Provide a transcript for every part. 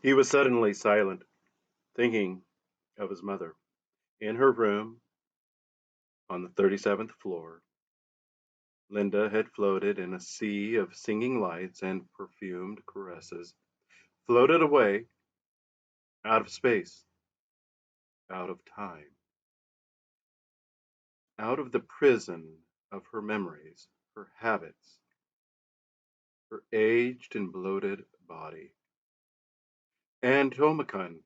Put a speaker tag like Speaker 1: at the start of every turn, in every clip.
Speaker 1: He was suddenly silent, thinking of his mother. In her room on the 37th floor, Linda had floated in a sea of singing lights and perfumed caresses, floated away, out of space, out of time, out of the prison of her memories, her habits, her aged and bloated body. And Tomakan,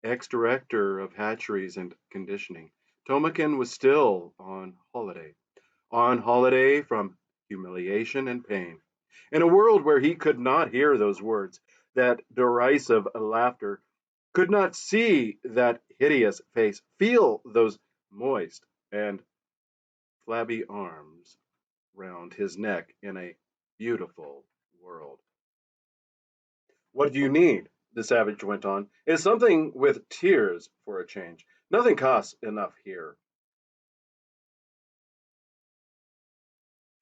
Speaker 1: ex-director of hatcheries and conditioning, Tomakan was still on holiday from humiliation and pain. In a world where he could not hear those words, that derisive laughter, could not see that hideous face, feel those moist and flabby arms round his neck in a beautiful world. What do you need? The savage went on. Is something with tears for a change. Nothing costs enough here.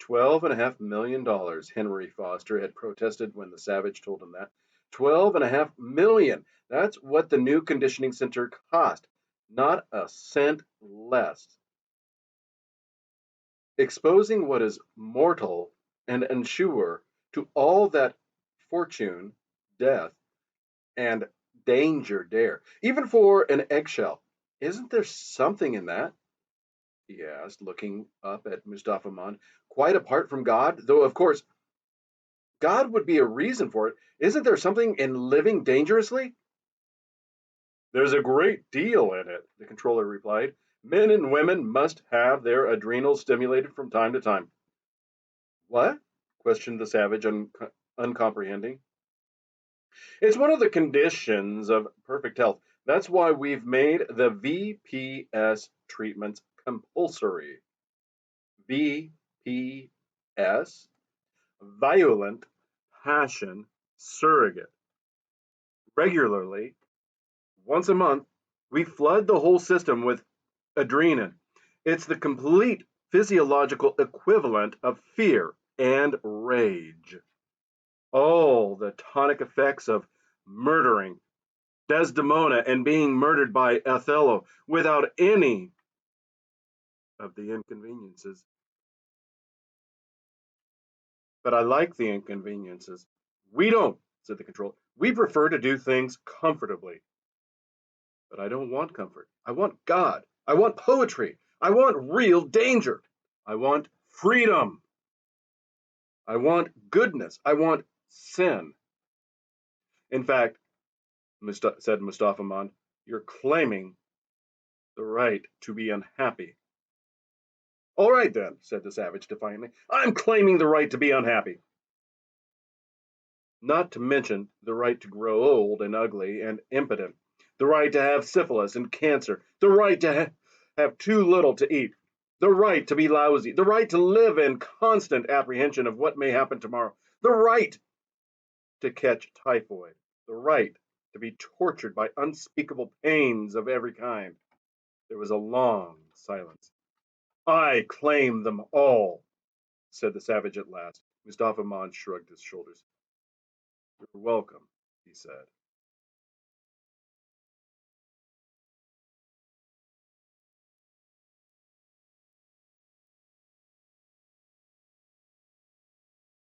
Speaker 1: $12.5 million, Henry Foster had protested when the savage told him that. 12.5 million. That's what the new conditioning center cost. Not a cent less. Exposing what is mortal and unsure to all that fortune, death, and danger dare. Even for an eggshell. Isn't there something in that? He asked, looking up at Mustafa Mon. Quite apart from God, though of course God would be a reason for it. Isn't there something in living dangerously? There's a great deal in it, the controller replied. Men and women must have their adrenals stimulated from time to time. What? Questioned the savage, uncomprehending. It's one of the conditions of perfect health. That's why we've made the VPS treatments compulsory. VPS? Violent Passion Surrogate. Regularly, once a month, we flood the whole system with adrenaline. It's the complete physiological equivalent of fear and rage. All the tonic effects of murdering Desdemona and being murdered by Othello without any of the inconveniences. But I like the inconveniences. We don't, said the controller. We prefer to do things comfortably. But I don't want comfort. I want God. I want poetry. I want real danger. I want freedom. I want goodness. I want sin. In fact, said Mustafa Mon, you're claiming the right to be unhappy. All right, then, said the savage defiantly. I'm claiming the right to be unhappy. Not to mention the right to grow old and ugly and impotent, the right to have syphilis and cancer, the right to have too little to eat, the right to be lousy, the right to live in constant apprehension of what may happen tomorrow, the right to catch typhoid, the right to be tortured by unspeakable pains of every kind. There was a long silence. I claim them all, said the savage at last. Mustafa Mon shrugged his shoulders. You're welcome, he said.